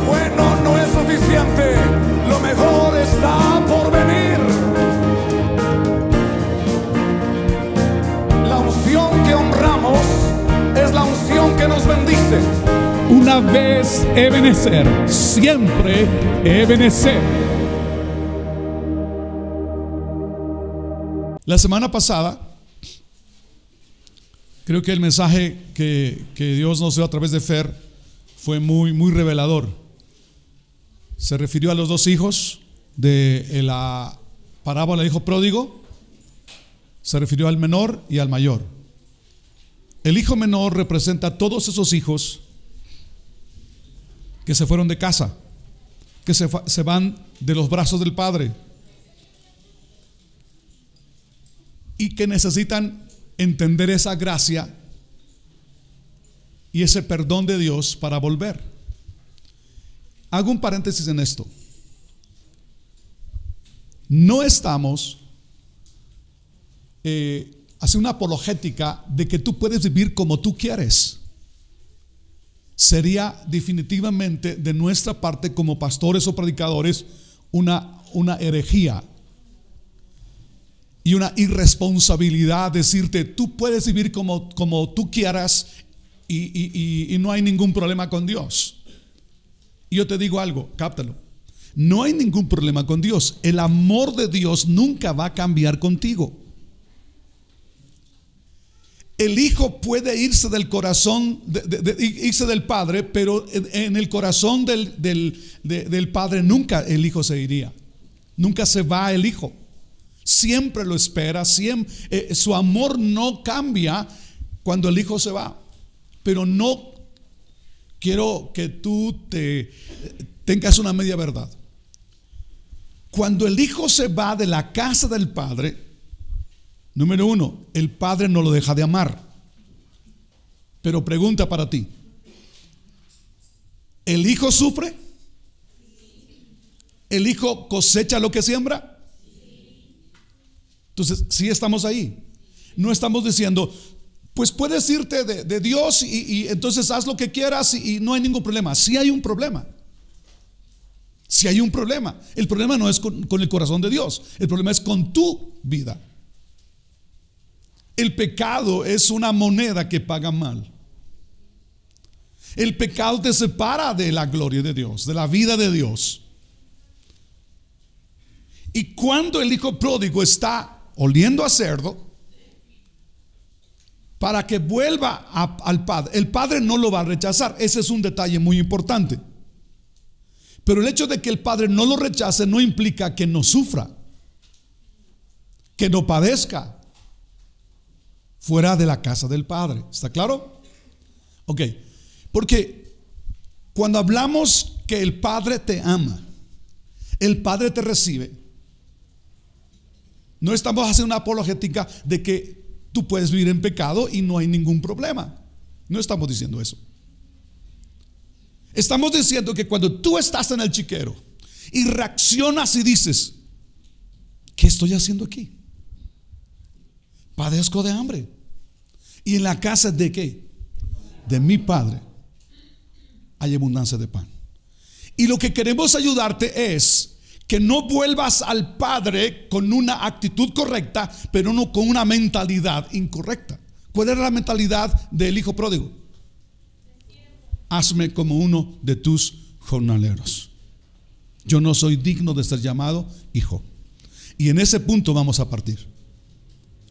Bueno no es suficiente, lo mejor está por venir. La unción que honramos es la unción que nos bendice. Una vez Ebenezer, siempre Ebenezer. La semana pasada, creo que el mensaje que Dios nos dio a través de Fer fue muy revelador. Se refirió a los dos hijos de la parábola del hijo pródigo. Se refirió al menor y al mayor. El hijo menor representa a todos esos hijos que se fueron de casa, que se van de los brazos del Padre y que necesitan entender esa gracia y ese perdón de Dios para volver. Hago un paréntesis en esto. No estamos haciendo una apologética de que tú puedes vivir como tú quieres. Sería definitivamente de nuestra parte como pastores o predicadores una herejía y una irresponsabilidad decirte tú puedes vivir como tú quieras y no hay ningún problema con Dios. Y yo te digo algo, cáptalo. No hay ningún problema con Dios. El amor de Dios nunca va a cambiar contigo. El hijo puede irse del corazón, irse del padre, pero en el corazón del padre nunca el hijo se iría. Nunca se va el hijo. Siempre lo espera, siempre, su amor no cambia cuando el hijo se va. Pero no quiero que tú tengas una media verdad. Cuando el hijo se va de la casa del padre, número uno, el padre no lo deja de amar. Pero pregunta para ti: ¿el hijo sufre? ¿El hijo cosecha lo que siembra? Entonces, sí estamos ahí. No estamos diciendo, pues puedes irte de Dios y entonces haz lo que quieras y no hay ningún problema. Sí hay un problema. Sí hay un problema. El problema no es con el corazón de Dios. El problema es con tu vida. El pecado es una moneda que paga mal. El pecado te separa de la gloria de Dios, de la vida de Dios. Y cuando el hijo pródigo está oliendo a cerdo, para que vuelva al padre, el padre no lo va a rechazar. Ese es un detalle muy importante. Pero el hecho de que el padre no lo rechace no implica que no sufra, que no padezca fuera de la casa del padre. ¿Está claro? Ok. Porque cuando hablamos que el padre te ama, el padre te recibe, no estamos haciendo una apologética de que tú puedes vivir en pecado y no hay ningún problema. No estamos diciendo eso. Estamos diciendo que cuando tú estás en el chiquero y reaccionas y dices, ¿qué estoy haciendo aquí? Padezco de hambre. Y en la casa de ¿qué? De mi padre hay abundancia de pan. Y lo que queremos ayudarte es que no vuelvas al padre con una actitud correcta, pero no con una mentalidad incorrecta. ¿Cuál era la mentalidad del hijo pródigo? Hazme como uno de tus jornaleros. Yo no soy digno de ser llamado hijo. Y en ese punto vamos a partir.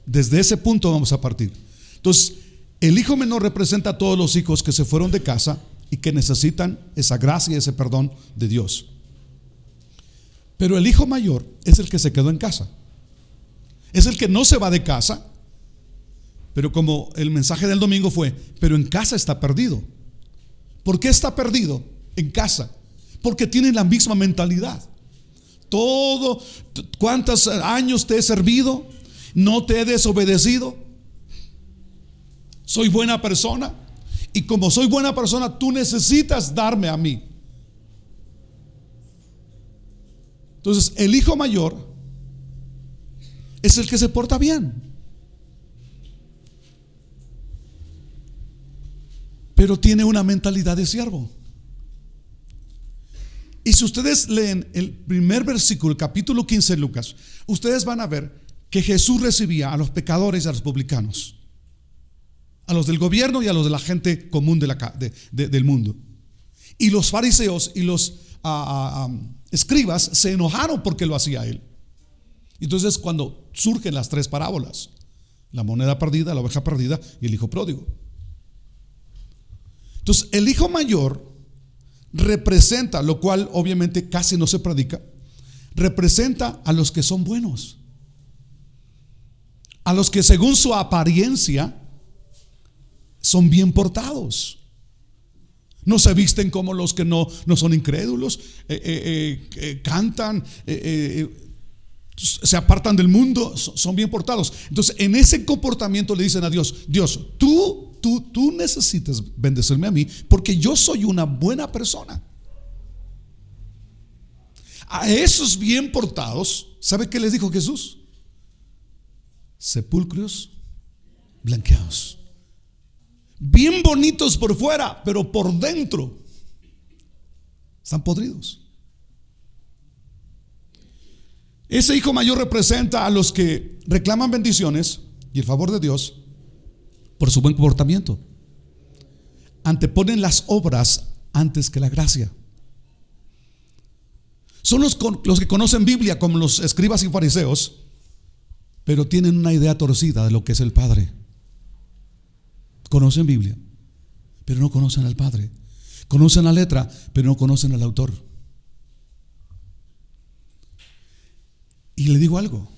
Desde ese punto vamos a partir. Entonces, el hijo menor representa a todos los hijos que se fueron de casa y que necesitan esa gracia y ese perdón de Dios. Pero el hijo mayor es el que se quedó en casa. Es el que no se va de casa. Pero como el mensaje del domingo fue, pero en casa está perdido. ¿Por qué está perdido en casa? Porque tienen la misma mentalidad. ¿Cuántos años te he servido? No te he desobedecido. Soy buena persona. Y como soy buena persona, tú necesitas darme a mí. Entonces, el hijo mayor es el que se porta bien. pero tiene una mentalidad de siervo. Y si ustedes leen el primer versículo, el capítulo 15 de Lucas, ustedes van a ver que Jesús recibía a los pecadores y a los publicanos, a los del gobierno y a los de la gente común del mundo. Y los fariseos y los escribas se enojaron porque lo hacía él. Entonces, cuando surgen las tres parábolas, la moneda perdida, la oveja perdida y el hijo pródigo. Entonces, el hijo mayor representa, lo cual obviamente casi no se predica, representa a los que son buenos, a los que según su apariencia son bien portados. No se visten como los que no son incrédulos, cantan, se apartan del mundo, son bien portados. Entonces, en ese comportamiento le dicen a Dios: Dios, tú necesitas bendecirme a mí porque yo soy una buena persona. A esos bien portados, ¿sabe qué les dijo Jesús? Sepulcros blanqueados, bien bonitos por fuera, pero por dentro están podridos. Ese hijo mayor representa a los que reclaman bendiciones y el favor de Dios por su buen comportamiento. Anteponen las obras antes que la gracia. Son los que conocen Biblia como los escribas y fariseos, pero tienen una idea torcida de lo que es el Padre. Conocen Biblia, pero no conocen al Padre. Conocen la letra, pero no conocen al autor. Y le digo algo: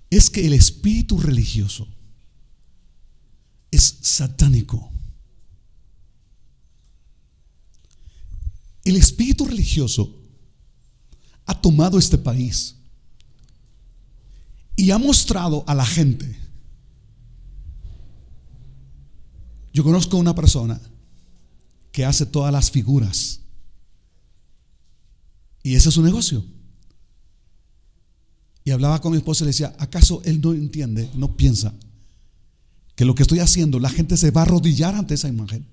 es que el espíritu religioso es satánico. El espíritu religioso ha tomado este país y ha mostrado a la gente. Yo conozco una persona que hace todas las figuras y ese es su negocio. Y hablaba con mi esposa y le decía: ¿acaso él no entiende, no piensa que lo que estoy haciendo, la gente se va a arrodillar ante esa imagen?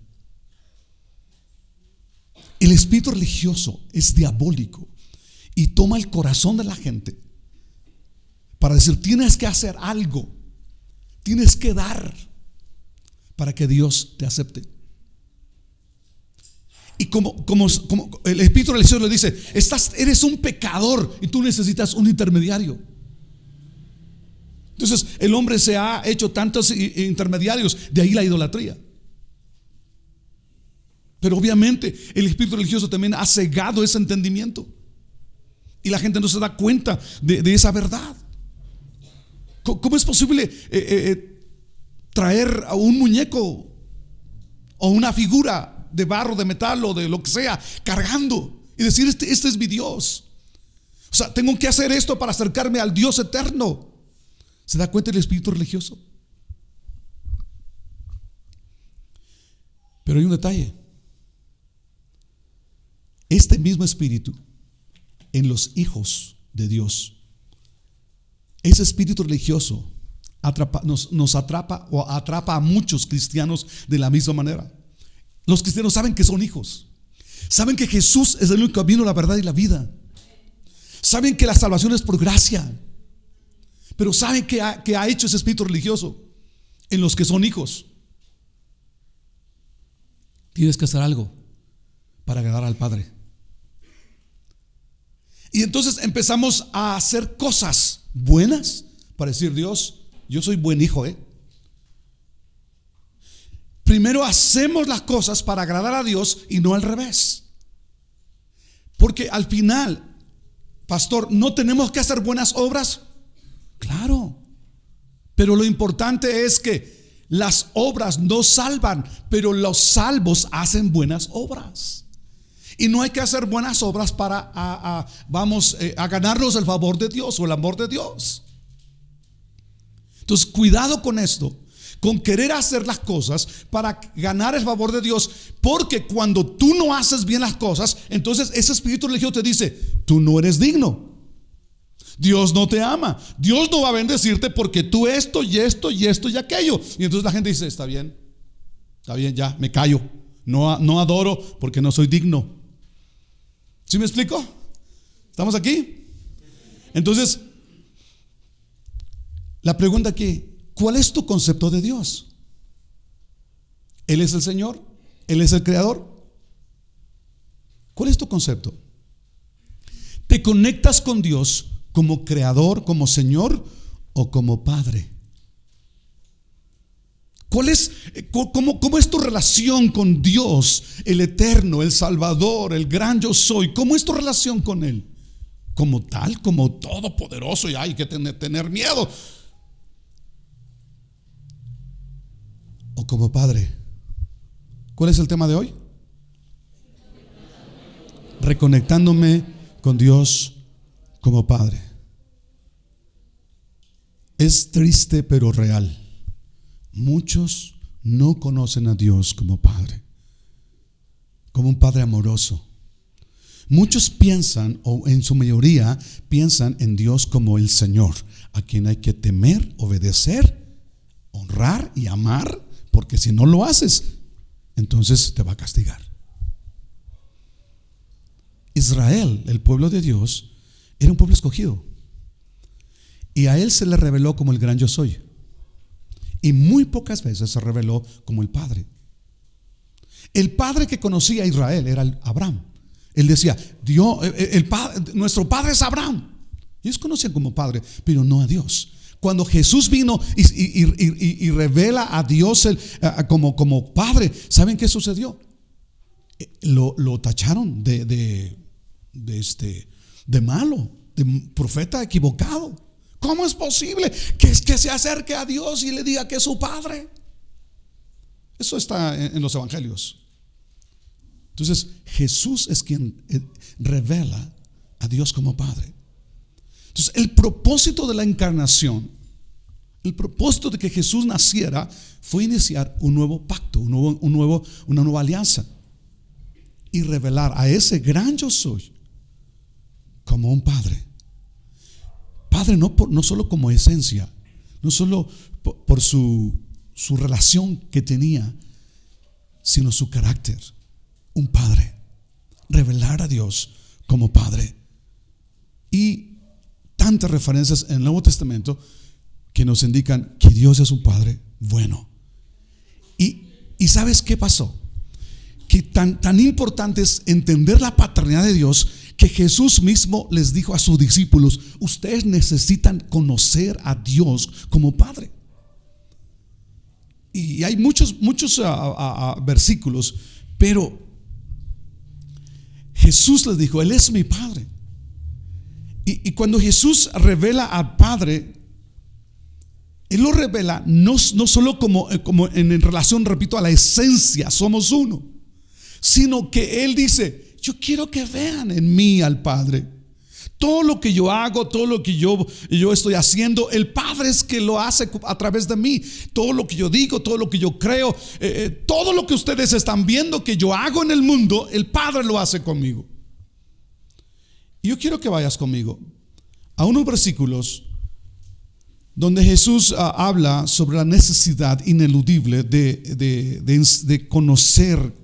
El espíritu religioso es diabólico y toma el corazón de la gente para decir: tienes que hacer algo, tienes que dar para que Dios te acepte. Y como el espíritu religioso le dice: eres un pecador y tú necesitas un intermediario. Entonces el hombre se ha hecho tantos intermediarios, de ahí la idolatría. Pero obviamente el espíritu religioso también ha cegado ese entendimiento y la gente no se da cuenta de esa verdad. ¿Cómo es posible traer a un muñeco o una figura de barro, de metal o de lo que sea, cargando y decir: este es mi Dios? O sea, tengo que hacer esto para acercarme al Dios eterno. ¿Se da cuenta el espíritu religioso? Pero hay un detalle: este mismo espíritu en los hijos de Dios, ese espíritu religioso nos atrapa o atrapa a muchos cristianos de la misma manera. Los cristianos saben que son hijos, saben que Jesús es el único camino, la verdad y la vida, saben que la salvación es por gracia, pero saben que ha hecho ese espíritu religioso en los que son hijos. Tienes que hacer algo para agradar al Padre. Y entonces empezamos a hacer cosas buenas para decir: Dios, yo soy buen hijo. Primero hacemos las cosas para agradar a Dios y no al revés. Porque al final, pastor, ¿no tenemos que hacer buenas obras? Claro. Pero lo importante es que las obras no salvan, pero los salvos hacen buenas obras. Y no hay que hacer buenas obras para a ganarnos el favor de Dios o el amor de Dios. Entonces, cuidado con esto, con querer hacer las cosas para ganar el favor de Dios, porque cuando tú no haces bien las cosas, entonces ese espíritu religioso te dice: tú no eres digno, Dios no te ama, Dios no va a bendecirte porque tú esto y esto y esto y aquello. Y entonces la gente dice: está bien, ya, me callo, No adoro porque no soy digno. ¿Sí me explico? ¿Estamos aquí? Entonces, la pregunta aquí, ¿cuál es tu concepto de Dios? ¿Él es el Señor? ¿Él es el Creador? ¿Cuál es tu concepto? ¿Te conectas con Dios como Creador, como Señor o como Padre? ¿Cómo es tu relación con Dios, el Eterno, el Salvador, el gran yo soy? ¿Cómo es tu relación con Él? ¿Como tal, como todopoderoso y hay que tener miedo? ¿O como Padre? ¿Cuál es el tema de hoy? Reconectándome con Dios como Padre. Es triste pero real. Muchos no conocen a Dios como Padre, como un Padre amoroso. Muchos piensan, o en su mayoría piensan en Dios como el Señor, a quien hay que temer, obedecer, honrar y amar, porque si no lo haces, entonces te va a castigar. Israel, el pueblo de Dios, era un pueblo escogido, y a él se le reveló como el gran yo soy, y muy pocas veces se reveló como el Padre. El padre que conocía a Israel era Abraham. Él decía, Dios, nuestro padre es Abraham. Ellos conocían como padre, pero no a Dios. Cuando Jesús vino y revela a Dios como padre, ¿saben qué sucedió? Lo tacharon de malo, de profeta equivocado. ¿Cómo es posible que se acerque a Dios y le diga que es su padre? Eso está en los evangelios. Entonces Jesús es quien revela a Dios como Padre. Entonces el propósito de la encarnación, el propósito de que Jesús naciera, fue iniciar un nuevo pacto, una nueva alianza, y revelar a ese gran yo soy como un Padre. Padre no solo como esencia, no solo por su relación que tenía, sino su carácter. Un Padre, revelar a Dios como Padre. Y tantas referencias en el Nuevo Testamento que nos indican que Dios es un Padre bueno. Y ¿sabes qué pasó? Que tan importante es entender la paternidad de Dios, que Jesús mismo les dijo a sus discípulos: ustedes necesitan conocer a Dios como Padre. Y hay muchos versículos, pero Jesús les dijo: Él es mi Padre. Y cuando Jesús revela al Padre, Él lo revela no solo como en relación, repito, a la esencia, somos uno, sino que Él dice: yo quiero que vean en mí al Padre. Todo lo que yo hago, todo lo que yo estoy haciendo, el Padre es que lo hace a través de mí. Todo lo que yo digo, todo lo que yo creo, todo lo que ustedes están viendo que yo hago en el mundo, el Padre lo hace conmigo. Y yo quiero que vayas conmigo a unos versículos donde Jesús habla sobre la necesidad ineludible de conocer,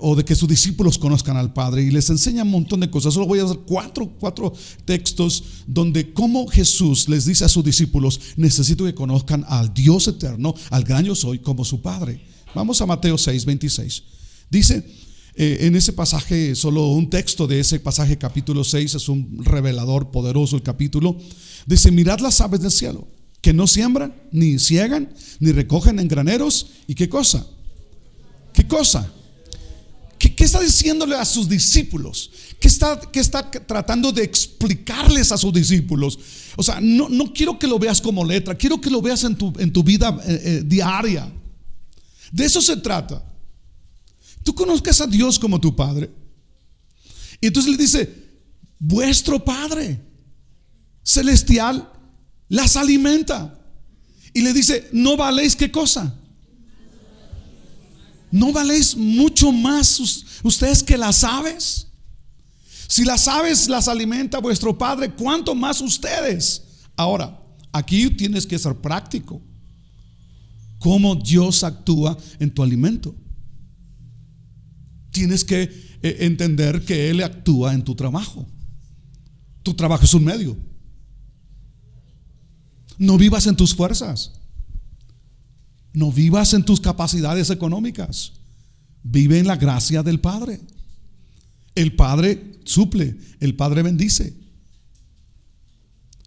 o de que sus discípulos conozcan al Padre, y les enseña un montón de cosas. Solo voy a hacer cuatro textos donde como Jesús les dice a sus discípulos: necesito que conozcan al Dios eterno, al gran yo soy, como su Padre. Vamos a Mateo 6:26. Dice en ese pasaje, solo un texto de ese pasaje, capítulo 6, es un revelador poderoso el capítulo. Dice: mirad las aves del cielo, que no siembran, ni ciegan, ni recogen en graneros. ¿Y qué cosa? ¿Qué cosa? ¿Qué está diciéndole a sus discípulos? ¿Qué está tratando de explicarles a sus discípulos? O sea, no quiero que lo veas como letra, quiero que lo veas en tu vida diaria. De eso se trata. Tú conozcas a Dios como tu Padre. Y entonces le dice: vuestro Padre celestial las alimenta. Y le dice: ¿no valéis qué cosa? ¿No valéis mucho más ustedes que las aves? Si las aves las alimenta vuestro Padre, ¿cuánto más ustedes? Ahora, aquí tienes que ser práctico. ¿Cómo Dios actúa en tu alimento? tienes que entender que Él actúa en tu trabajo. Tu trabajo es un medio. No vivas en tus fuerzas. No vivas en tus capacidades económicas. Vive en la gracia del Padre. El Padre suple, el Padre bendice.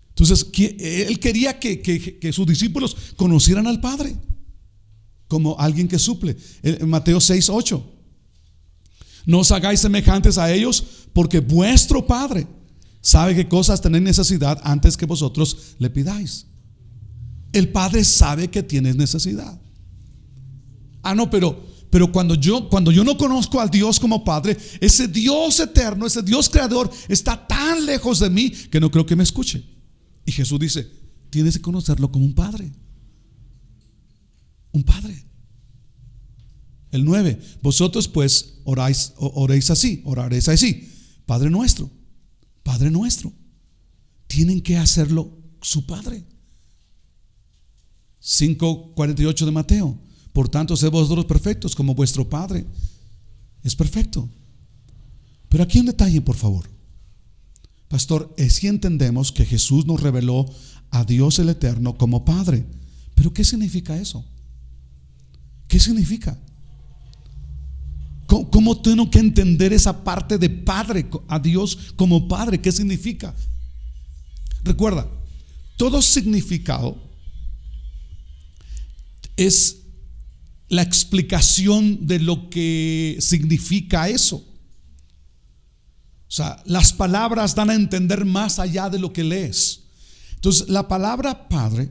Entonces, Él quería que sus discípulos conocieran al Padre como alguien que suple. En Mateo 6:8. No os hagáis semejantes a ellos, porque vuestro Padre sabe qué cosas tenéis necesidad antes que vosotros le pidáis. El Padre sabe que tienes necesidad. No, pero cuando yo no conozco al Dios como Padre, ese Dios eterno, ese Dios creador está tan lejos de mí que no creo que me escuche. Y Jesús dice, tienes que conocerlo como un Padre. Un Padre. El 9, vosotros pues oraréis así. Padre nuestro. Padre nuestro. Tienen que hacerlo su Padre. 5:48 de Mateo. Por tanto, sed vosotros perfectos como vuestro Padre es perfecto. Pero aquí un detalle, por favor. Pastor, si entendemos que Jesús nos reveló a Dios el Eterno como Padre, pero ¿qué significa eso? ¿Qué significa? ¿Cómo tengo que entender esa parte de Padre, a Dios como Padre? ¿Qué significa? Recuerda, todo significado es la explicación de lo que significa eso. O sea, las palabras dan a entender más allá de lo que lees. Entonces, la palabra Padre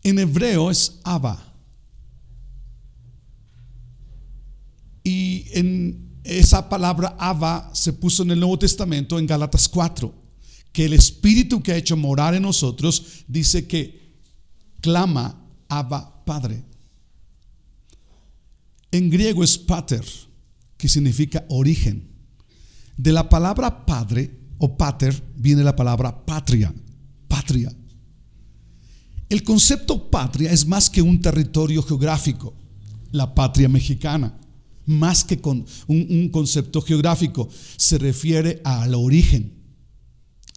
en hebreo es Abba. Y en esa palabra Abba se puso en el Nuevo Testamento en Gálatas 4, que el Espíritu que ha hecho morar en nosotros dice que clama Abba Padre. En griego es pater, que significa origen. De la palabra padre o pater viene la palabra patria. Patria. El concepto patria es más que un territorio geográfico. La patria mexicana, más que con un concepto geográfico, se refiere al origen,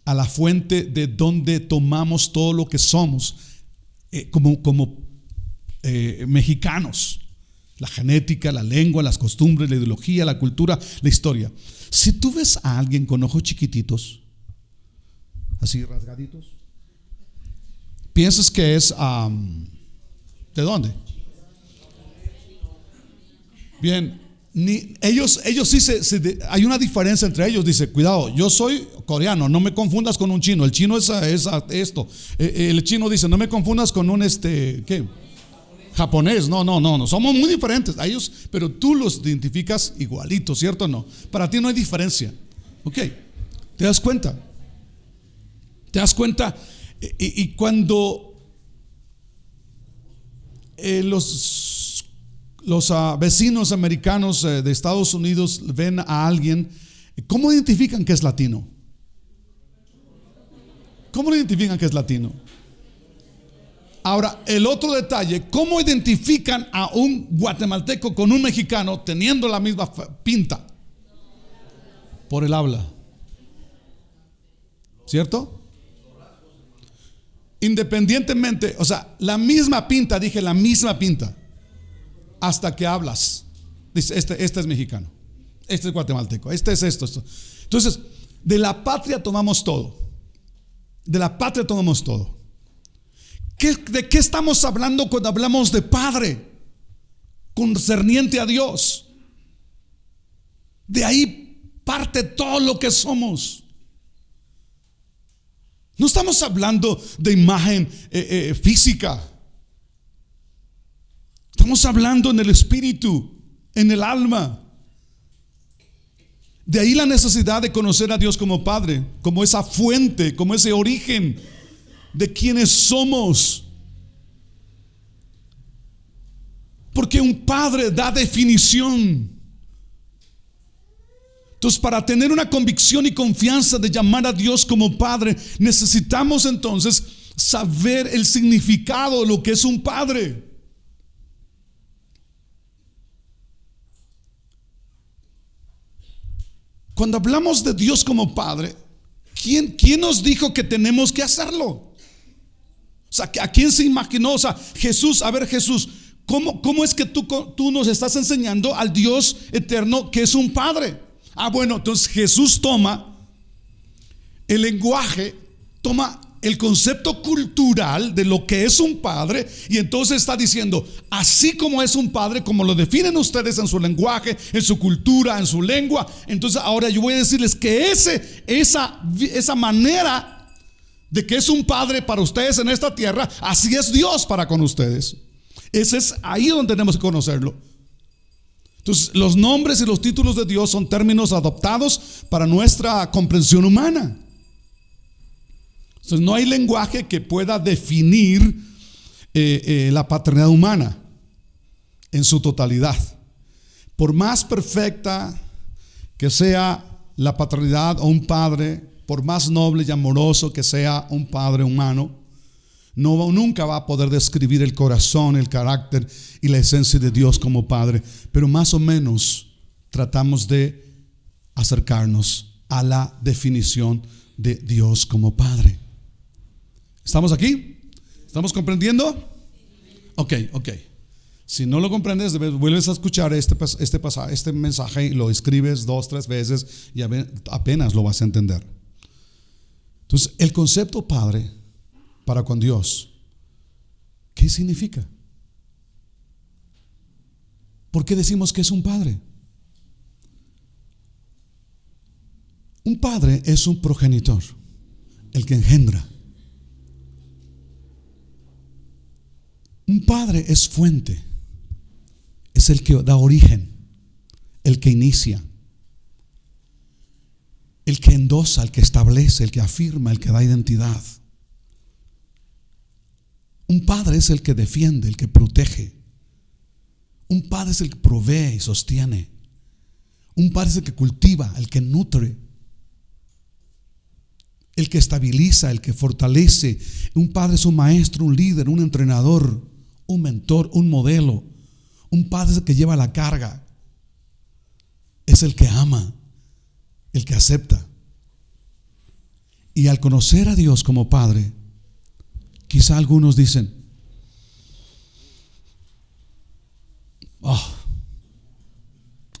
a la fuente de donde tomamos todo lo que somos como mexicanos. La genética, la lengua, las costumbres, la ideología, la cultura, la historia. Si tú ves a alguien con ojos chiquititos, así rasgaditos, piensas que es ¿de dónde? Bien, ellos sí hay una diferencia entre ellos. Dice, cuidado, yo soy coreano, no me confundas con un chino. El chino es esto. El chino dice, no me confundas con un ¿qué? Japonés. No, somos muy diferentes a ellos, pero tú los identificas igualitos, ¿cierto o no? Para ti no hay diferencia. Ok, ¿te das cuenta? ¿Te das cuenta? Y cuando los vecinos americanos de Estados Unidos ven a alguien, ¿cómo identifican que es latino? ¿Cómo lo identifican que es latino? Ahora, el otro detalle, ¿cómo identifican a un guatemalteco con un mexicano teniendo la misma pinta? Por el habla. ¿Cierto? Independientemente, o sea, la misma pinta, dije la misma pinta, hasta que hablas. Dice, este es mexicano, este es guatemalteco, este es esto. Entonces, de la patria tomamos todo. De la patria tomamos todo. ¿De qué estamos hablando cuando hablamos de Padre concerniente a Dios? De ahí parte todo lo que somos. No estamos hablando de imagen física. Estamos hablando en el espíritu, en el alma. De ahí la necesidad de conocer a Dios como Padre, como esa fuente, como ese origen de quienes somos. Porque un padre da definición. Entonces, para tener una convicción y confianza de llamar a Dios como Padre, necesitamos entonces saber el significado de lo que es un padre. cuando hablamos de Dios como Padre, ¿quién nos dijo que tenemos que hacerlo? O sea, ¿a quién se imaginó? O sea, Jesús, a ver, Jesús, ¿cómo es que tú nos estás enseñando al Dios eterno que es un Padre? Bueno, entonces Jesús toma el lenguaje, toma el concepto cultural de lo que es un padre, y entonces está diciendo, así como es un padre, como lo definen ustedes en su lenguaje, en su cultura, en su lengua, entonces ahora yo voy a decirles que esa manera de que es un padre para ustedes en esta tierra, así es Dios para con ustedes. Ese es ahí donde tenemos que conocerlo. Entonces, los nombres y los títulos de Dios son términos adoptados para nuestra comprensión humana. Entonces, no hay lenguaje que pueda definir la paternidad humana en su totalidad. Por más perfecta que sea la paternidad o un padre, por más noble y amoroso que sea un padre humano, nunca va a poder describir el corazón, el carácter y la esencia de Dios como Padre. Pero más o menos tratamos de acercarnos a la definición de Dios como Padre. ¿Estamos aquí? ¿Estamos comprendiendo? Ok. Si no lo comprendes, vuelves a escuchar este mensaje y lo escribes 2-3 veces y apenas lo vas a entender. Entonces, el concepto Padre para con Dios, ¿qué significa? ¿Por qué decimos que es un padre? Un padre es un progenitor, el que engendra. Un padre es fuente, es el que da origen, el que inicia, el que endosa, el que establece, el que afirma, el que da identidad. Un padre es el que defiende, el que protege. Un padre es el que provee y sostiene. Un padre es el que cultiva, el que nutre, el que estabiliza, el que fortalece. Un padre es un maestro, un líder, un entrenador, un mentor, un modelo. Un padre es el que lleva la carga. Es el que ama, el que acepta. Y al conocer a Dios como Padre, quizá algunos dicen,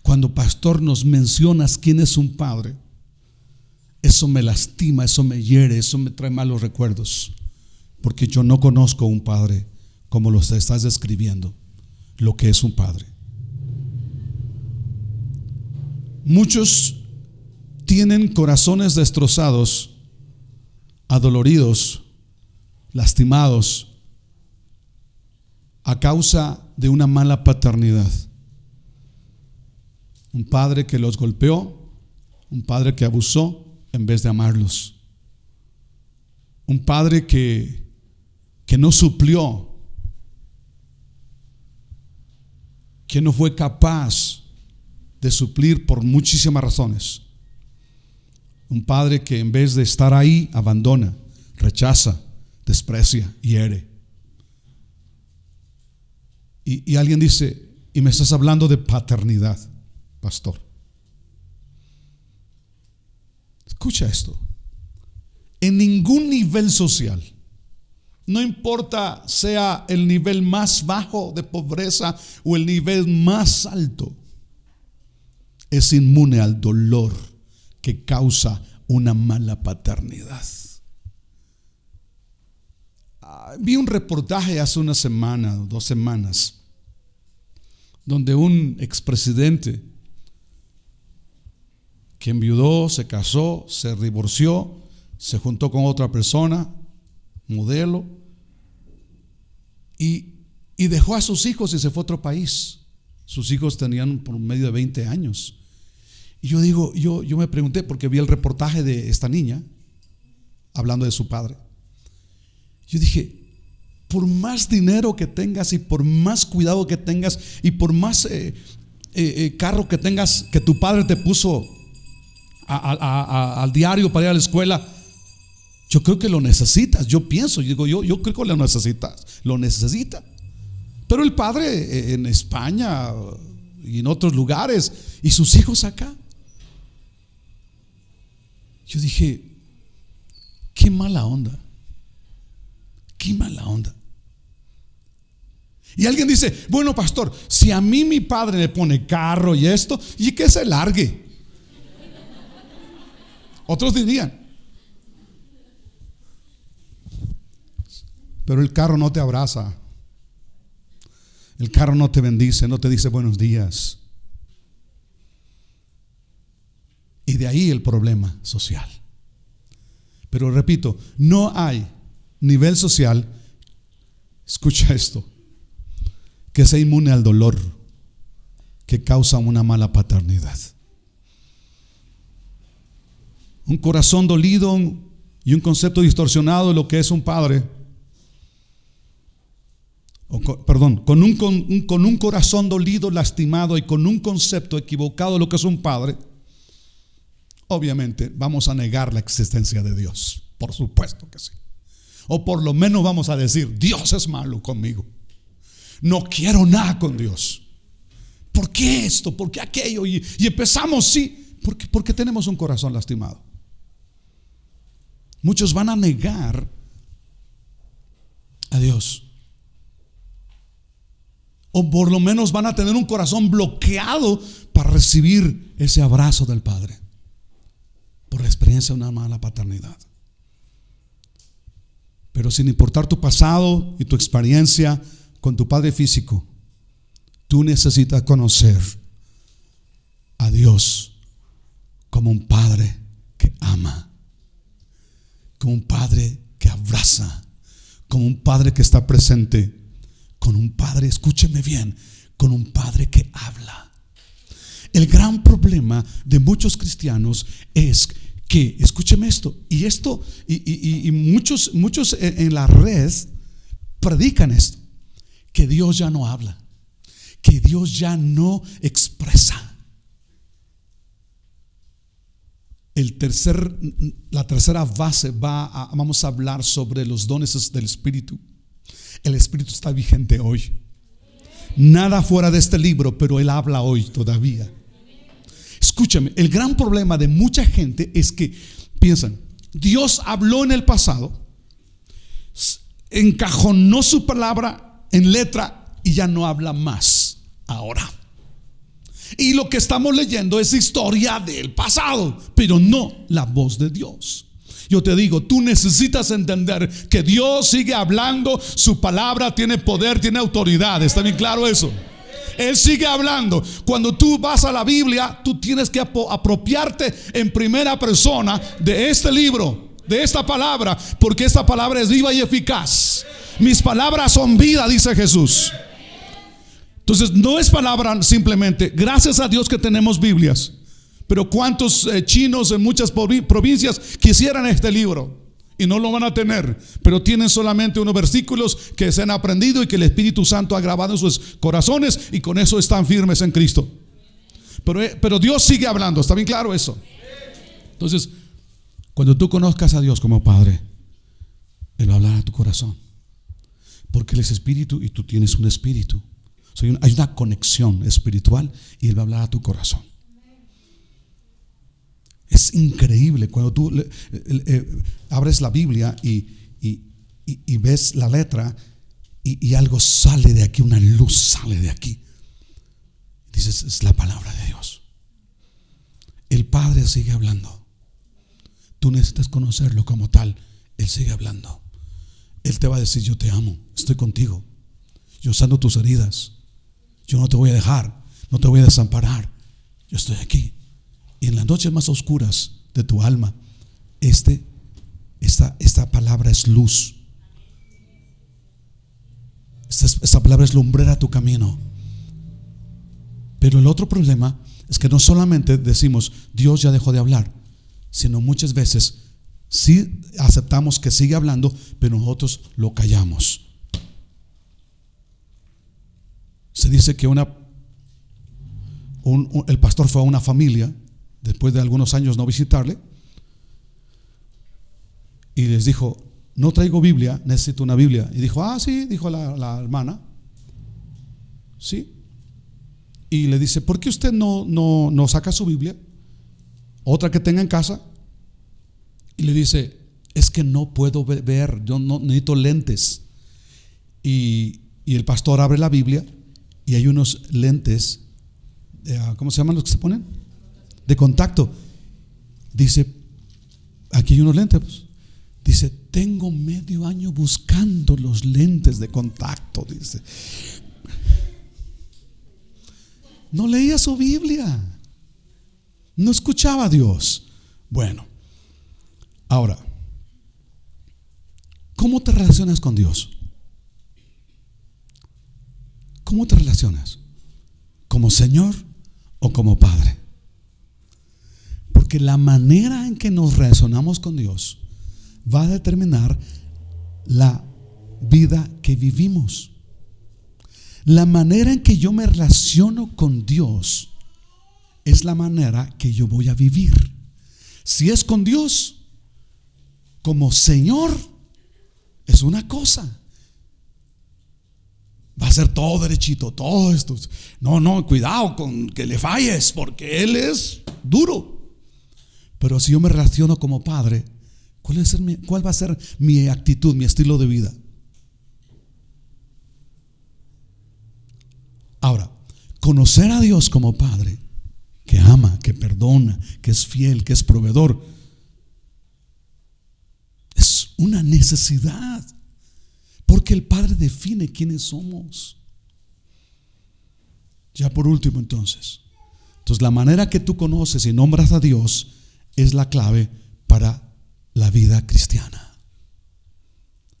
cuando pastor nos mencionas quién es un padre, eso me lastima, eso me hiere, eso me trae malos recuerdos, porque yo no conozco un padre como lo estás describiendo, lo que es un padre. Muchos tienen corazones destrozados, adoloridos, lastimados a causa de una mala paternidad. Un padre que los golpeó, un padre que abusó en vez de amarlos, un padre que no suplió, que no fue capaz de suplir por muchísimas razones, un padre que en vez de estar ahí abandona, rechaza, desprecia, hiere. Y alguien dice, y me estás hablando de paternidad, pastor. Escucha esto. En ningún nivel social, no importa sea el nivel más bajo de pobreza o el nivel más alto, es inmune al dolor que causa una mala paternidad. Vi un reportaje hace una semana, 2 semanas, donde un expresidente que enviudó, se casó, se divorció, se juntó con otra persona, modelo, y dejó a sus hijos y se fue a otro país. Sus hijos tenían por medio de 20 años. Y yo me pregunté, porque vi el reportaje de esta niña hablando de su padre. Yo dije, por más dinero que tengas y por más cuidado que tengas y por más carro que tengas, que tu padre te puso al diario para ir a la escuela, yo creo que lo necesitas. Yo pienso, yo creo que lo necesita. Pero el padre en España y en otros lugares, y sus hijos acá. Yo dije, qué mala onda. Qué mala onda. Y alguien dice, bueno, pastor, si a mí mi padre me pone carro y esto, y que se largue. Otros dirían, pero el carro no te abraza, el carro no te bendice, no te dice buenos días. Y de ahí el problema social. Pero repito, no hay nivel social, escucha esto, que sea inmune al dolor que causa una mala paternidad. Un corazón dolido y un concepto distorsionado de lo que es un padre, con un corazón dolido, lastimado y con un concepto equivocado de lo que es un padre, obviamente vamos a negar la existencia de Dios. Por supuesto que sí. O por lo menos vamos a decir, Dios es malo conmigo, no quiero nada con Dios. ¿Por qué esto? ¿Por qué aquello? Y empezamos, sí, porque tenemos un corazón lastimado. Muchos van a negar a Dios, o por lo menos van a tener un corazón bloqueado para recibir ese abrazo del Padre, por la experiencia de una mala paternidad. Pero sin importar tu pasado y tu experiencia con tu padre físico, tú necesitas conocer a Dios como un Padre que ama, como un Padre que abraza, como un Padre que está presente, con un Padre, escúcheme bien, con un Padre que habla. El gran problema de muchos cristianos es que, escúcheme esto, y muchos en la red predican esto, que Dios ya no habla, que Dios ya no expresa. La tercera base vamos a hablar sobre los dones del Espíritu. El Espíritu está vigente hoy. Nada fuera de este libro, pero Él habla hoy todavía. Escúchame, el gran problema de mucha gente es que piensan, Dios habló en el pasado, encajonó su palabra en letra y ya no habla más ahora. Y lo que estamos leyendo es historia del pasado, pero no la voz de Dios. Yo te digo, tú necesitas entender que Dios sigue hablando, su palabra tiene poder, tiene autoridad. ¿Está bien claro eso? Él sigue hablando. Cuando tú vas a la Biblia, tú tienes que apropiarte en primera persona de este libro, de esta palabra, porque esta palabra es viva y eficaz. Mis palabras son vida, dice Jesús. Entonces no es palabra simplemente. Gracias a Dios que tenemos Biblias. Pero cuántos chinos en muchas provincias quisieran este libro y no lo van a tener, pero tienen solamente unos versículos que se han aprendido y que el Espíritu Santo ha grabado en sus corazones, y con eso están firmes en Cristo. Pero Dios sigue hablando. ¿Está bien claro eso? Entonces, cuando tú conozcas a Dios como Padre, Él va a hablar a tu corazón, porque Él es Espíritu y tú tienes un espíritu. Hay una conexión espiritual y Él va a hablar a tu corazón. Es increíble cuando tú abres la Biblia y ves la letra y algo sale de aquí, una luz sale de aquí. Dices, es la palabra de Dios. El Padre sigue hablando. Tú necesitas conocerlo como tal. Él sigue hablando. Él te va a decir, yo te amo, estoy contigo, yo sano tus heridas, yo no te voy a dejar, no te voy a desamparar, yo estoy aquí. Y en las noches más oscuras de tu alma, esta palabra es luz. Esta palabra es lumbrera a tu camino. Pero el otro problema es que no solamente decimos Dios ya dejó de hablar, sino muchas veces sí aceptamos que sigue hablando, pero nosotros lo callamos. Se dice que el pastor fue a una familia después de algunos años no visitarle y les dijo, no traigo Biblia, necesito una Biblia. Y dijo, sí, dijo la hermana, sí. Y le dice, ¿por qué usted no saca su Biblia? Otra que tenga en casa. y le dice: es que no puedo ver, yo no necesito lentes. Y el pastor abre la Biblia y hay unos lentes, ¿cómo se llaman los que se ponen? De contacto. Dice: aquí hay unos lentes. Pues. Dice: tengo medio año buscando los lentes de contacto. Dice: no leía su Biblia, no escuchaba a Dios. Bueno, ahora, ¿cómo te relacionas con Dios? ¿Cómo te relacionas? ¿Como Señor o como Padre? Porque la manera en que nos relacionamos con Dios va a determinar la vida que vivimos. La manera en que yo me relaciono con Dios es la manera que yo voy a vivir. Si es con Dios como Señor, es una cosa. Va a ser todo derechito, todo esto. No, cuidado con que le falles, porque Él es duro. Pero si yo me relaciono como Padre, ¿cuál va a ser mi actitud, mi estilo de vida? Ahora, conocer a Dios como Padre, que ama, que perdona, que es fiel, que es proveedor, es una necesidad. Porque el Padre define quiénes somos. Ya por último, entonces, la manera que tú conoces y nombras a Dios es la clave para la vida cristiana.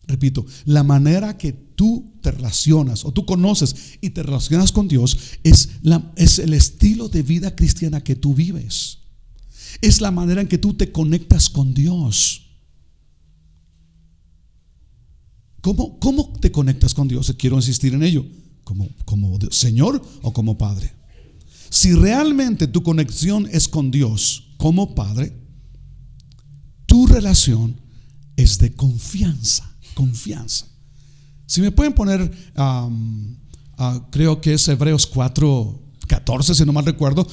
Repito, la manera que tú te relacionas o tú conoces y te relacionas con Dios es el estilo de vida cristiana que tú vives. Es la manera en que tú te conectas con Dios. ¿Cómo te conectas con Dios? Quiero insistir en ello. ¿Como Señor o como Padre? Si realmente tu conexión es con Dios como Padre, tu relación es de confianza. Confianza. Si me pueden poner, creo que es Hebreos 4:14, si no mal recuerdo,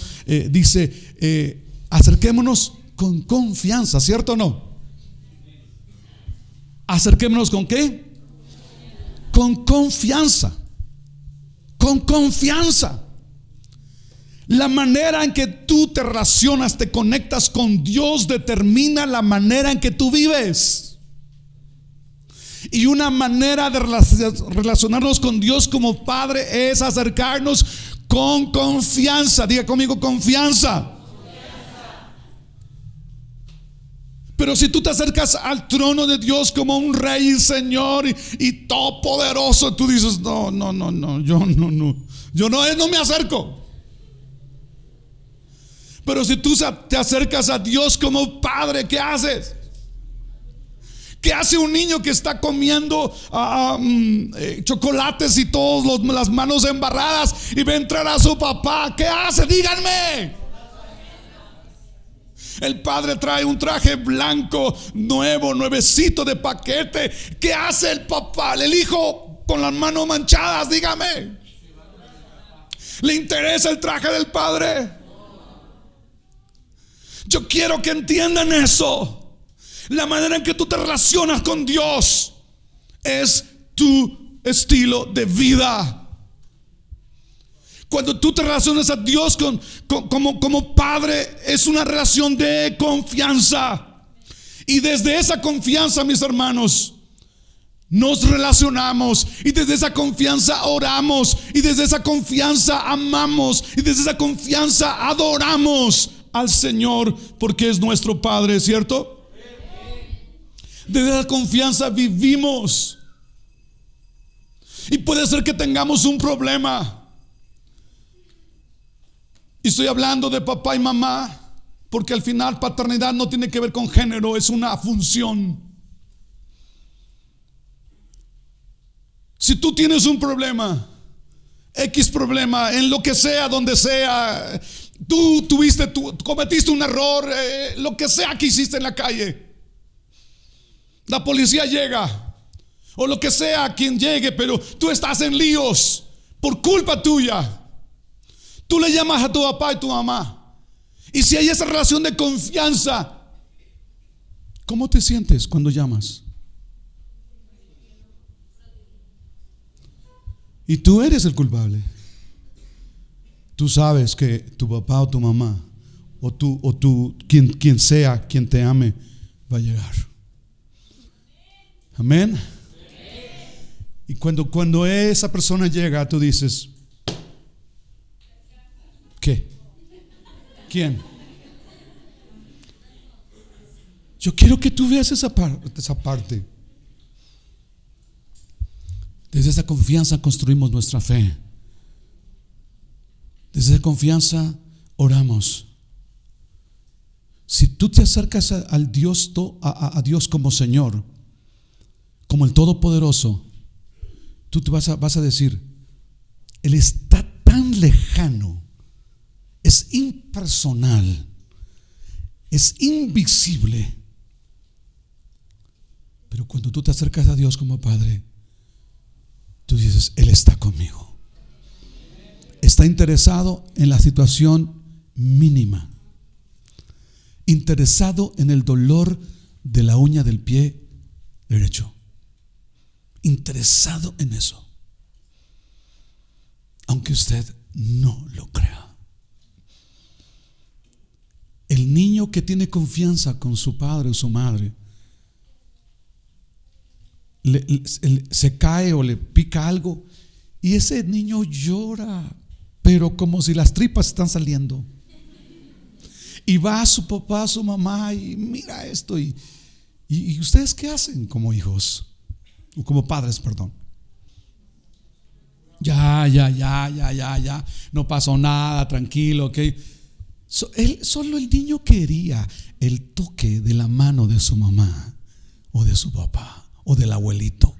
dice: acerquémonos con confianza, ¿cierto o no? Acerquémonos ¿con qué? Con confianza. Con confianza. La manera en que tú te relacionas, te conectas con Dios, determina la manera en que tú vives. Y una manera de relacionarnos con Dios como Padre es acercarnos con confianza. Diga conmigo: confianza. Pero si tú te acercas al trono de Dios como un rey y Señor y todopoderoso, tú dices: no, yo no me acerco. Pero si tú te acercas a Dios como Padre, ¿qué haces? ¿Qué hace un niño que está comiendo chocolates y todas las manos embarradas y ve entrar a su papá? ¿Qué hace? Díganme. El padre trae un traje blanco, nuevecito de paquete. ¿Qué hace el papá? El hijo con las manos manchadas, dígame. ¿Le interesa el traje del padre? Yo quiero que entiendan eso. La manera en que tú te relacionas con Dios es tu estilo de vida. Cuando tú te relacionas a Dios como Padre, es una relación de confianza. Y desde esa confianza, mis hermanos, nos relacionamos. Y desde esa confianza oramos. Y desde esa confianza amamos. Y desde esa confianza adoramos al Señor, porque es nuestro Padre, ¿cierto? Desde esa confianza vivimos. Y puede ser que tengamos un problema. Y estoy hablando de papá y mamá, porque al final paternidad no tiene que ver con género, es una función. Si tú tienes un problema, X problema, en lo que sea, donde sea, tú cometiste un error, lo que sea que hiciste en la calle, la policía llega, o lo que sea quien llegue, pero tú estás en líos por culpa tuya. Tú le llamas a tu papá y tu mamá. Y si hay esa relación de confianza, ¿Cómo te sientes cuando llamas? Y tú eres el culpable. Tú sabes que tu papá o tu mamá o tú quien sea quien te ame va a llegar. Amén. Y cuando esa persona llega, tú dices, ¿qué? ¿Quién? Yo quiero que tú veas esa parte. Desde esa confianza construimos nuestra fe. Desde esa confianza oramos. Si tú te acercas a Dios como Señor, como el Todopoderoso, tú te vas a decir, Él está tan lejano, es impersonal, es invisible. Pero cuando tú te acercas a Dios como Padre, tú dices, Él está conmigo. Está interesado en la situación mínima, interesado en el dolor de la uña del pie derecho, interesado en eso, aunque usted no lo crea. El niño que tiene confianza con su padre o su madre se cae o le pica algo y ese niño llora, pero como si las tripas están saliendo, y va a su papá, a su mamá y mira esto. Y ustedes ¿qué hacen como hijos? O como padres, perdón. Ya, no pasó nada, tranquilo, ok. Solo el niño quería el toque de la mano de su mamá o de su papá o del abuelito.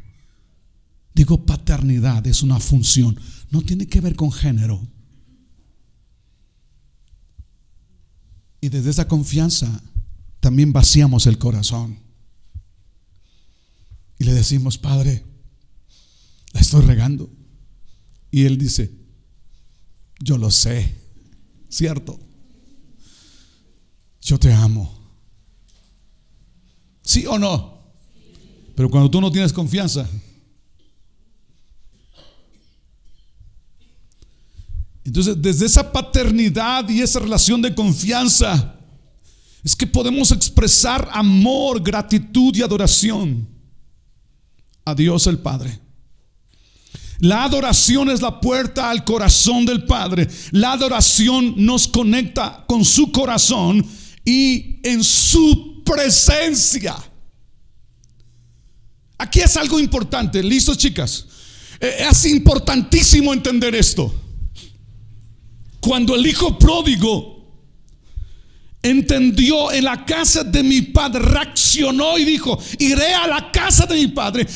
Digo, paternidad es una función, no tiene que ver con género. Y desde esa confianza también vaciamos el corazón y le decimos, Padre, la estoy regando. Y Él dice, yo lo sé, cierto, yo te amo. ¿Sí o no? Pero cuando tú no tienes confianza, entonces desde esa paternidad y esa relación de confianza es que podemos expresar amor, gratitud y adoración a Dios el Padre. La adoración es la puerta al corazón del Padre. La adoración nos conecta con su corazón y en su presencia. Aquí es algo importante. ¿Listos, chicas? Es importantísimo entender esto. Cuando el hijo pródigo entendió, en la casa de mi padre, reaccionó y dijo, iré a la casa de mi padre,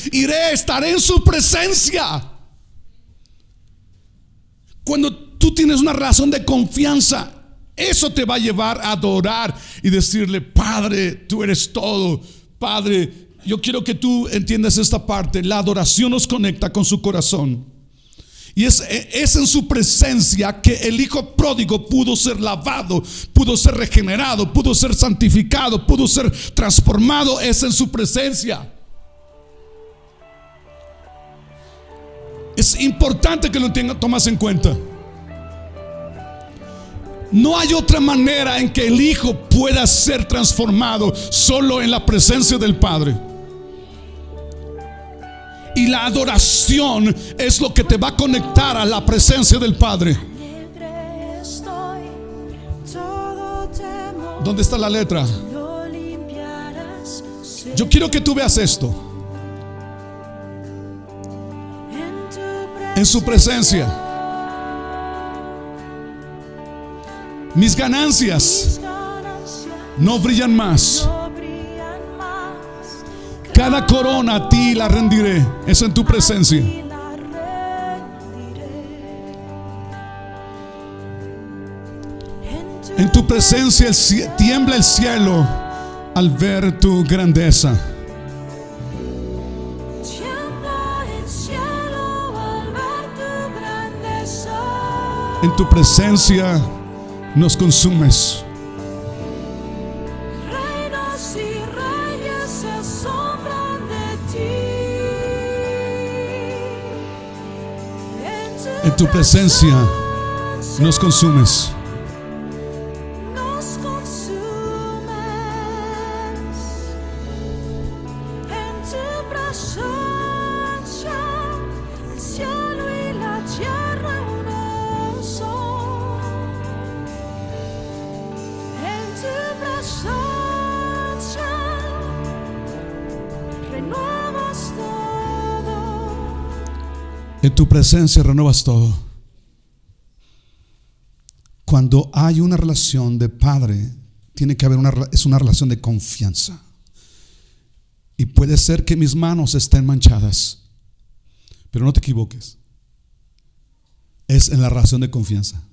estaré en su presencia. Cuando tú tienes una relación de confianza, eso te va a llevar a adorar y decirle, Padre, tú eres todo. Padre, yo quiero que tú entiendas esta parte. La adoración nos conecta con su corazón. Y es en su presencia que el hijo pródigo pudo ser lavado, pudo ser regenerado, pudo ser santificado, pudo ser transformado. Es en su presencia. Es importante que lo tomas en cuenta. No hay otra manera en que el hijo pueda ser transformado, solo en la presencia del Padre. Y la adoración es lo que te va a conectar a la presencia del Padre. ¿Dónde está la letra? Yo quiero que tú veas esto. En su presencia, mis ganancias no brillan más. Cada corona a ti la rendiré. Es en tu presencia. En tu presencia tiembla el cielo al ver tu grandeza. En tu presencia nos consumes. En tu presencia nos consumes. Nos consumes en tu presencia, el cielo y la tierra uno son. En tu presencia renuevas todo. En tu presencia renuevas todo. Cuando hay una relación de padre, tiene que haber es una relación de confianza. Y puede ser que mis manos estén manchadas, pero no te equivoques. Es en la relación de confianza.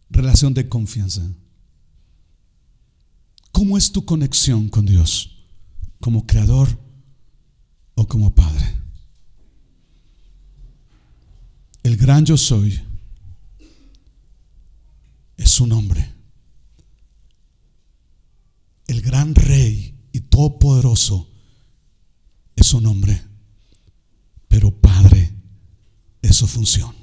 Relación de confianza. ¿Cómo es tu conexión con Dios? ¿Como creador o como padre? El gran yo soy es su nombre. El gran rey y todopoderoso es su nombre. Pero padre es su función.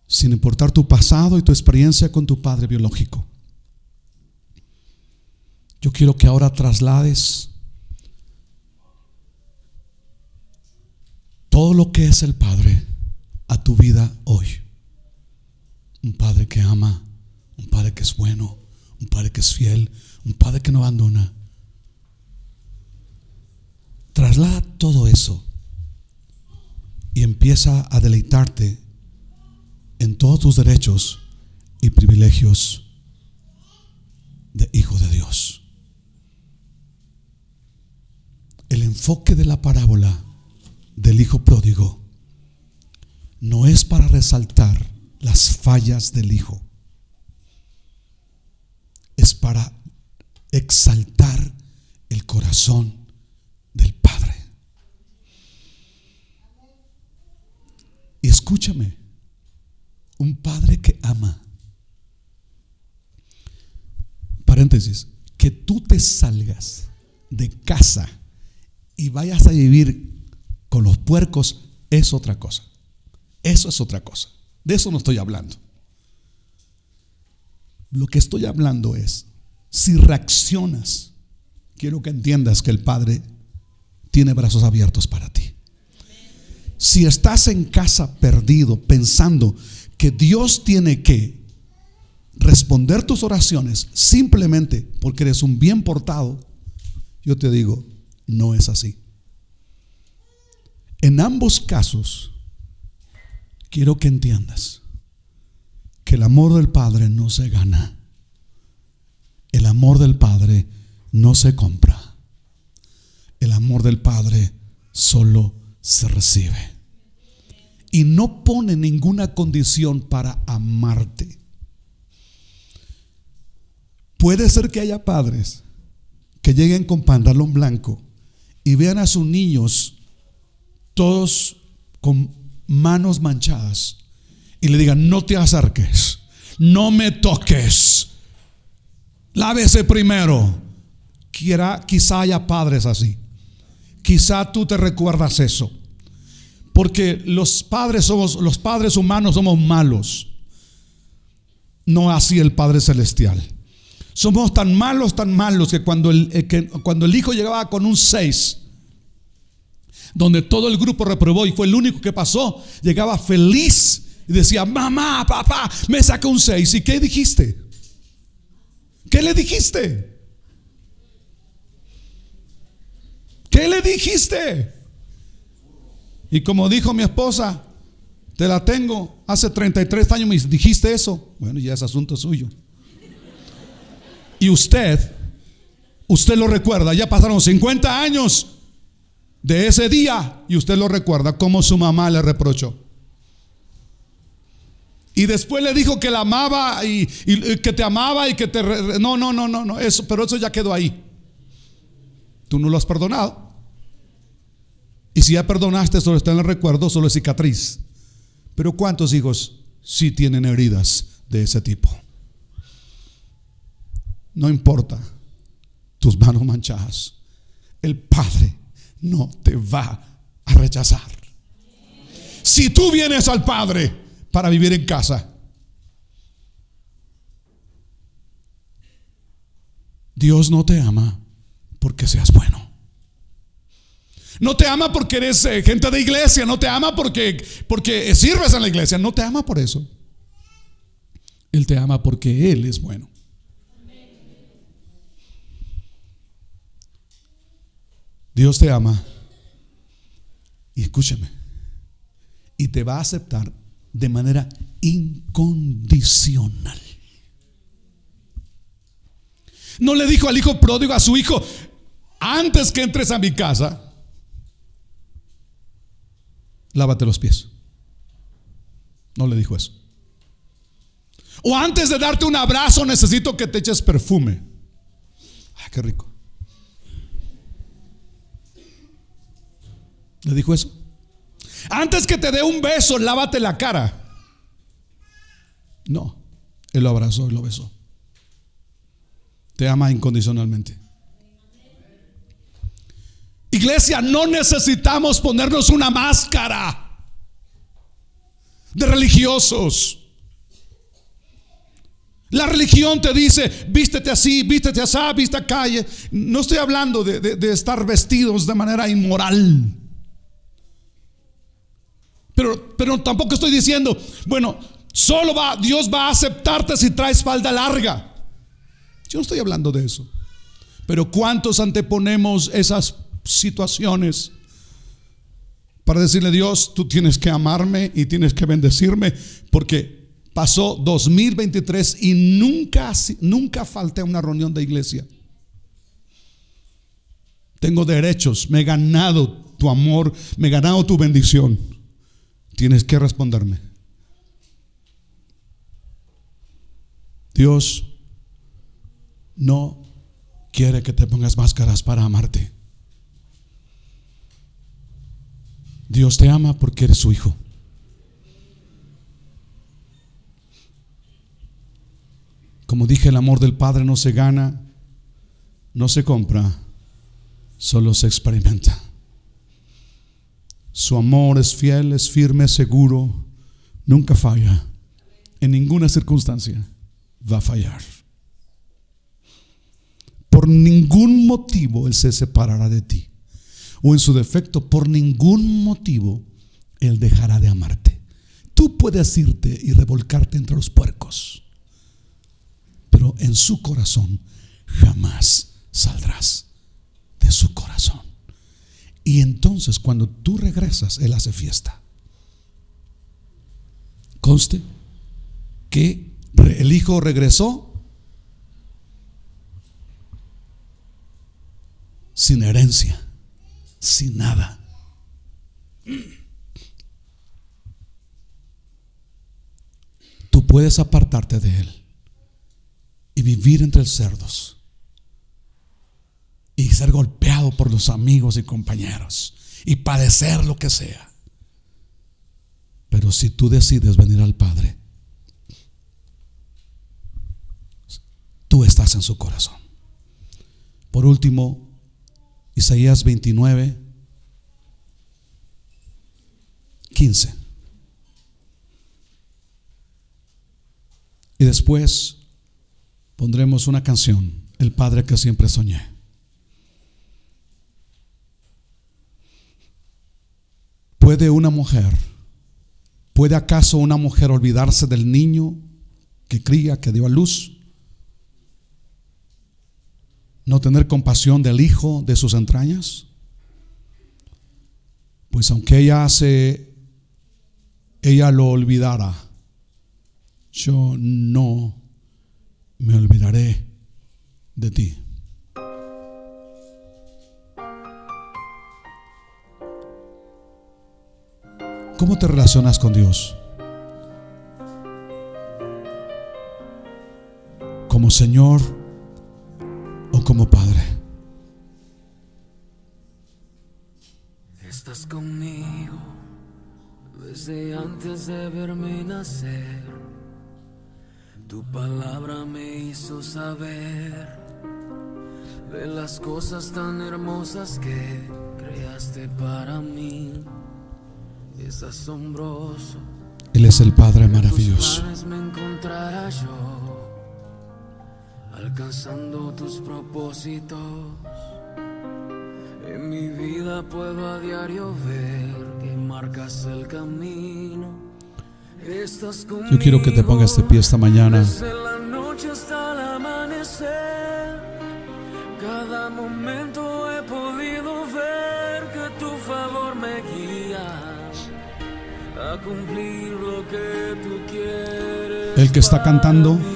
Sin importar tu pasado y tu experiencia con tu padre biológico, yo quiero que ahora traslades todo lo que es el Padre a tu vida hoy. Un Padre que ama, un Padre que es bueno, un Padre que es fiel, un Padre que no abandona. Traslada todo eso y empieza a deleitarte en todos tus derechos y privilegios de hijo de Dios. El enfoque de la parábola del hijo pródigo no es para resaltar las fallas del hijo, es para exaltar el corazón del Padre. Y escúchame, un Padre que ama. Paréntesis, que tú te salgas de casa y vayas a vivir con los puercos es otra cosa. Eso es otra cosa. De eso no estoy hablando. Lo que estoy hablando es, si reaccionas, quiero que entiendas que el Padre tiene brazos abiertos para ti. Si estás en casa perdido pensando que Dios tiene que responder tus oraciones simplemente porque eres un bien portado, yo te digo, no es así. En ambos casos, quiero que entiendas que el amor del Padre no se gana. El amor del Padre no se compra. El amor del Padre solo se recibe. Y no pone ninguna condición para amarte. Puede ser que haya padres que lleguen con pantalón blanco y vean a sus niños todos con manos manchadas y le digan: no te acerques, no me toques, lávese primero. Quizá haya padres así. Quizá tú te recuerdas eso, porque los padres humanos somos malos, no así el Padre Celestial. Somos tan malos que cuando el hijo llegaba con un 6, donde todo el grupo reprobó y fue el único que pasó, llegaba feliz y decía: mamá, papá, me sacó un 6. ¿Y qué dijiste? ¿Qué le dijiste? ¿Qué le dijiste? Y como dijo mi esposa, te la tengo, hace 33 años me dijiste eso. Bueno, ya es asunto suyo. Y usted lo recuerda, ya pasaron 50 años de ese día y usted lo recuerda como su mamá le reprochó. Y después le dijo que la amaba y que te amaba y que te... No, eso, pero eso ya quedó ahí. Tú no lo has perdonado. Y si ya perdonaste, solo está en el recuerdo, solo es cicatriz. Pero ¿cuántos hijos sí tienen heridas de ese tipo? No importa tus manos manchadas, el Padre no te va a rechazar. Si tú vienes al Padre para vivir en casa, Dios no te ama porque seas bueno. No te ama porque eres gente de iglesia. No te ama porque sirves en la iglesia. No te ama por eso. Él te ama porque Él es bueno. Dios te ama. Y escúchame, y te va a aceptar de manera incondicional. No le dijo al hijo pródigo, a su hijo: antes que entres a mi casa, lávate los pies. No le dijo eso. O antes de darte un abrazo, necesito que te eches perfume. Ay, qué rico. ¿Le dijo eso? Antes que te dé un beso, lávate la cara. No, Él lo abrazó y lo besó. Te ama incondicionalmente. Iglesia, no necesitamos ponernos una máscara de religiosos. La religión te dice: vístete así, vístete así, viste acá. No estoy hablando de estar vestidos de manera inmoral. Pero tampoco estoy diciendo, bueno, Dios va a aceptarte si traes falda larga. Yo no estoy hablando de eso. Pero ¿cuántos anteponemos esas situaciones para decirle: Dios, tú tienes que amarme y tienes que bendecirme, porque pasó 2023 y nunca falté a una reunión de iglesia? Tengo derechos, me he ganado tu amor, me he ganado tu bendición. Tienes que responderme. Dios no quiere que te pongas máscaras para amarte. Dios te ama porque eres su hijo. Como dije, el amor del Padre no se gana, no se compra, solo se experimenta. Su amor es fiel, es firme, es seguro, nunca falla. En ninguna circunstancia va a fallar. Por ningún motivo Él se separará de ti. O en su defecto, por ningún motivo Él dejará de amarte. Tú puedes irte y revolcarte entre los puercos, pero en su corazón jamás saldrás de su corazón. Y entonces cuando tú regresas, Él hace fiesta. Conste que el hijo regresó sin herencia, sin nada. Tú puedes apartarte de Él y vivir entre cerdos y ser golpeado por los amigos y compañeros y padecer lo que sea. Pero si tú decides venir al Padre, tú estás en su corazón. Por último, Isaías 29:15. Y después pondremos una canción: El Padre que siempre soñé. ¿Puede acaso una mujer olvidarse del niño que cría, que dio a luz? ¿No tener compasión del hijo de sus entrañas? Pues aunque ella lo olvidara, yo no me olvidaré de ti. ¿Cómo te relacionas con Dios? ¿Como Señor o como Padre? Estás conmigo desde antes de verme nacer. Tu palabra me hizo saber de las cosas tan hermosas que creí. creaste para mí es asombroso. Él es el Padre En tus maravilloso. planes me encontrará yo, alcanzando tus propósitos. En mi vida puedo a diario ver que marcas el camino. Estás conmigo. Yo quiero que te pongas de pie esta mañana. Desde la noche hasta el amanecer, cada momento he podido ver que tu favor me guía a cumplir lo que tú quieres. El que está cantando para mí.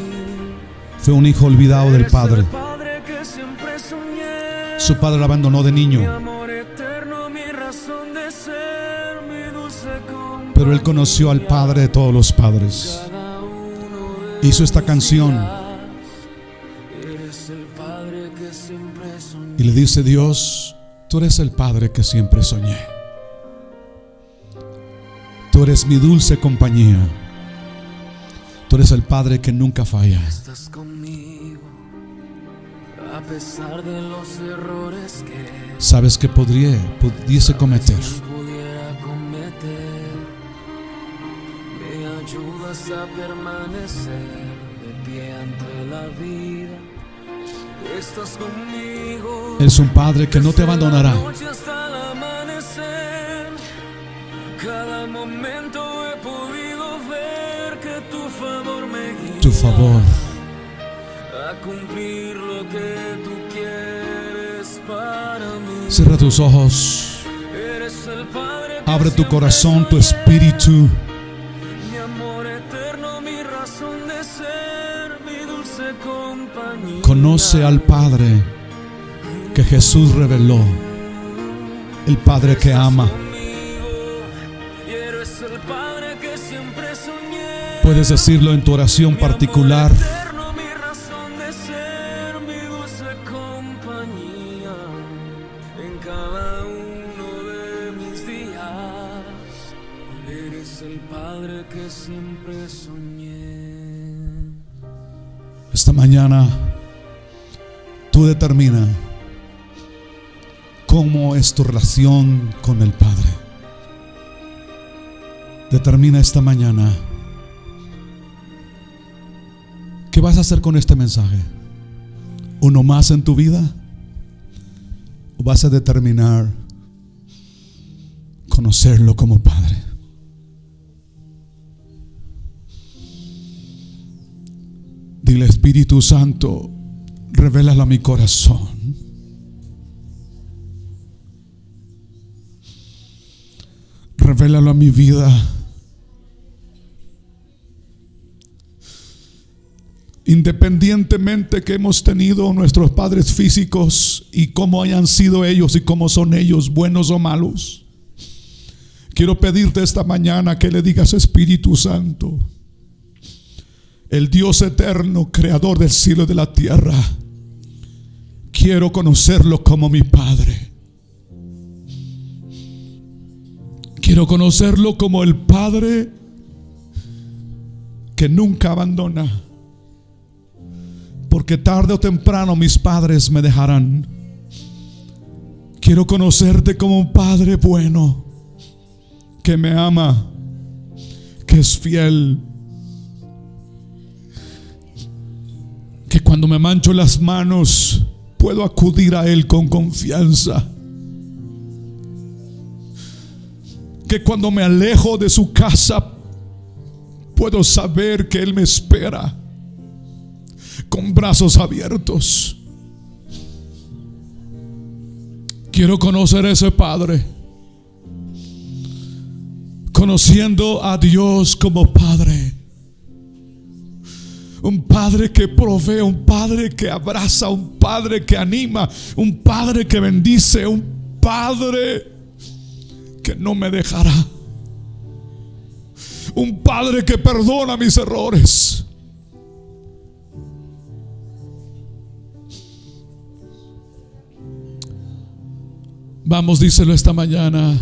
fue un hijo olvidado del Eres Padre. el Padre que siempre soñé. Su padre lo abandonó de Mi niño, amor eterno, mi razón de ser, mi dulce compañía. pero él conoció al Padre de todos los padres. Cada uno de Hizo esta mis canción días, eres el Padre que siempre soñé. y le dice: Dios, tú eres el Padre que siempre soñé. Tú eres mi dulce compañía. Tú eres el Padre que nunca falla. Estás conmigo a pesar de los errores que Sabes que pudiese cometer. quien pudiera cometer. Me ayudas a permanecer de pie ante la vida. Estás conmigo. Es un Padre que no te abandonará. Desde la noche hasta el amanecer, cada momento he podido ver que tu favor me guía. Tu favor. A cumplir lo que tú quieres para mí. Cierra tus ojos. Eres el Padre que Abre tu siempre corazón, tu soñé. espíritu. Mi amor eterno, mi razón de ser, mi dulce compañía. Conoce al Padre que Jesús reveló. El Padre que ama. Conmigo, y eres el Padre que siempre soñé. Puedes decirlo en tu oración particular. Mi amor eterno, mi razón de ser, mi dulce compañía. En cada uno de mis días, eres el Padre que siempre soñé. Esta mañana tú determina cómo es tu relación con el Padre. Determina esta mañana qué vas a hacer con este mensaje. ¿Uno más en tu vida? ¿O vas a determinar conocerlo como Padre? Dile: Espíritu Santo, revélalo a mi corazón. Revélalo a mi vida. Independientemente que hemos tenido nuestros padres físicos y cómo hayan sido ellos y cómo son ellos, buenos o malos, quiero pedirte esta mañana que le digas: Espíritu Santo, el Dios eterno, creador del cielo y de la tierra, quiero conocerlo como mi Padre. Quiero conocerlo como el Padre que nunca abandona. Porque tarde o temprano mis padres me dejarán. Quiero conocerte como un Padre bueno, que me ama, que es fiel, que cuando me mancho las manos puedo acudir a Él con confianza, que cuando me alejo de su casa puedo saber que Él me espera con brazos abiertos. Quiero conocer a ese Padre, conociendo a Dios como Padre. Un Padre que provee, un Padre que abraza, un Padre que anima, un Padre que bendice, un Padre que no me dejará, un Padre que perdona mis errores. Vamos, díselo esta mañana.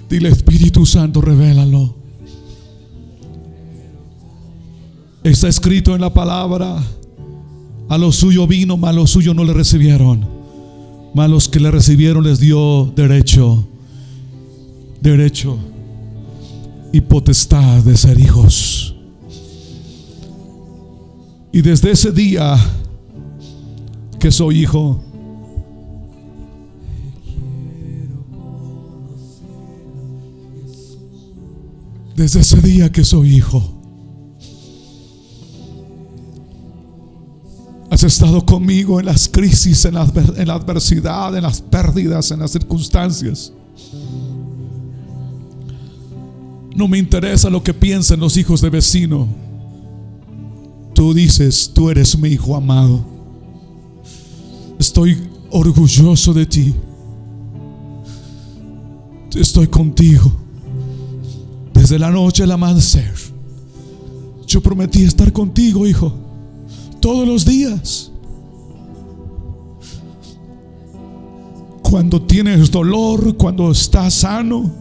Dile: Espíritu Santo, revélalo. Está escrito en la palabra: a lo suyo vino, mas a lo suyo no le recibieron. mas los que le recibieron les dio derecho y potestad de ser hijos. Y desde ese día que soy hijo, desde ese día que soy hijo, has estado conmigo en las crisis, en la adversidad, en las pérdidas, en las circunstancias. No me interesa lo que piensen los hijos de vecino. Tú dices, tú eres mi hijo amado. Estoy orgulloso de ti. Estoy contigo. Desde la noche al amanecer, yo prometí estar contigo, hijo, todos los días. Cuando tienes dolor, cuando estás sano,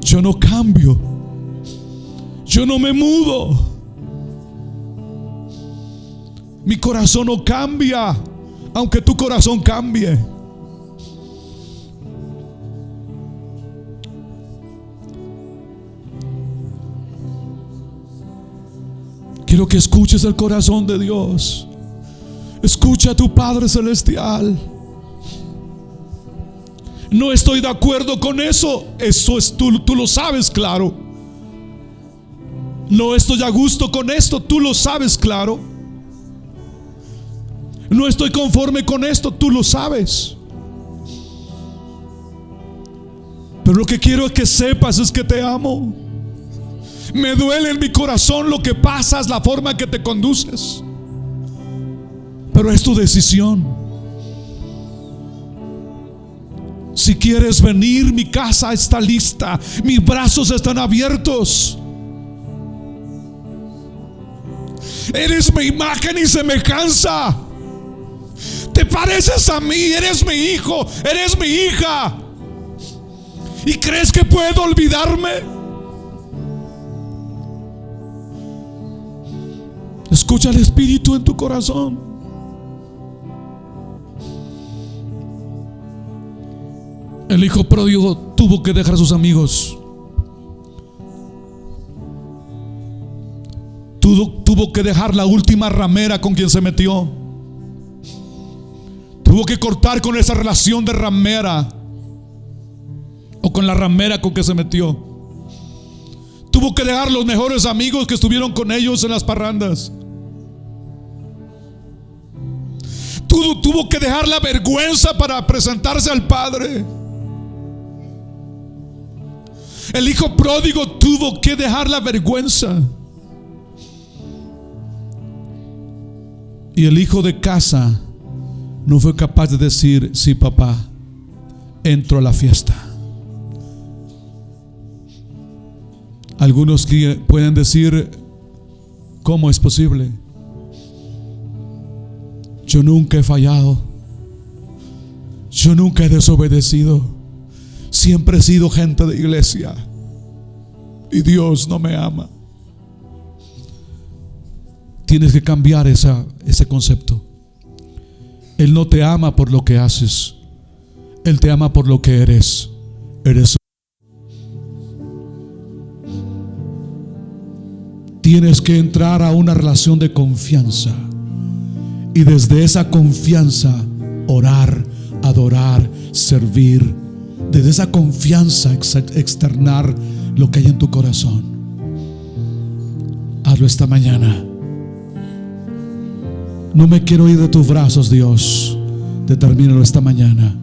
yo no cambio. Yo no me mudo. Mi corazón no cambia, aunque tu corazón cambie. Quiero que escuches el corazón de Dios. Escucha a tu Padre Celestial. No estoy de acuerdo con eso. Eso es tú lo sabes claro. No estoy a gusto con esto. Tú lo sabes claro. No estoy conforme con esto. Tú lo sabes. Pero lo que quiero es que sepas es que te amo. Me duele en mi corazón lo que pasas, la forma en que te conduces. Pero es tu decisión. Si quieres venir, mi casa está lista. Mis brazos están abiertos. Eres mi imagen y semejanza. Te pareces a mí. Eres mi hijo. Eres mi hija. ¿Y crees que puedo olvidarme? Escucha al Espíritu en tu corazón. El hijo pródigo tuvo que dejar a sus amigos. Tuvo que dejar la última ramera con quien se metió. Tuvo que cortar con esa relación de ramera, o con la ramera con que se metió. Tuvo que dejar los mejores amigos que estuvieron con ellos en las parrandas. Tuvo que dejar la vergüenza para presentarse al Padre. El hijo pródigo tuvo que dejar la vergüenza. Y el hijo de casa no fue capaz de decir: sí, papá, entro a la fiesta. Algunos pueden decir: ¿cómo es posible? Yo nunca he fallado. Yo nunca he desobedecido. Siempre he sido gente de iglesia. Y Dios no me ama. Tienes que cambiar ese concepto. Él no te ama por lo que haces. Él te ama por lo que eres. Tienes que entrar a una relación de confianza. Y desde esa confianza orar, adorar, servir. Desde esa confianza externar lo que hay en tu corazón. Hazlo esta mañana. No me quiero ir de tus brazos, Dios. Determínalo esta mañana.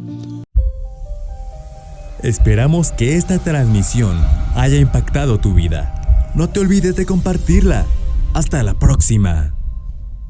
Esperamos que esta transmisión haya impactado tu vida. No te olvides de compartirla. Hasta la próxima.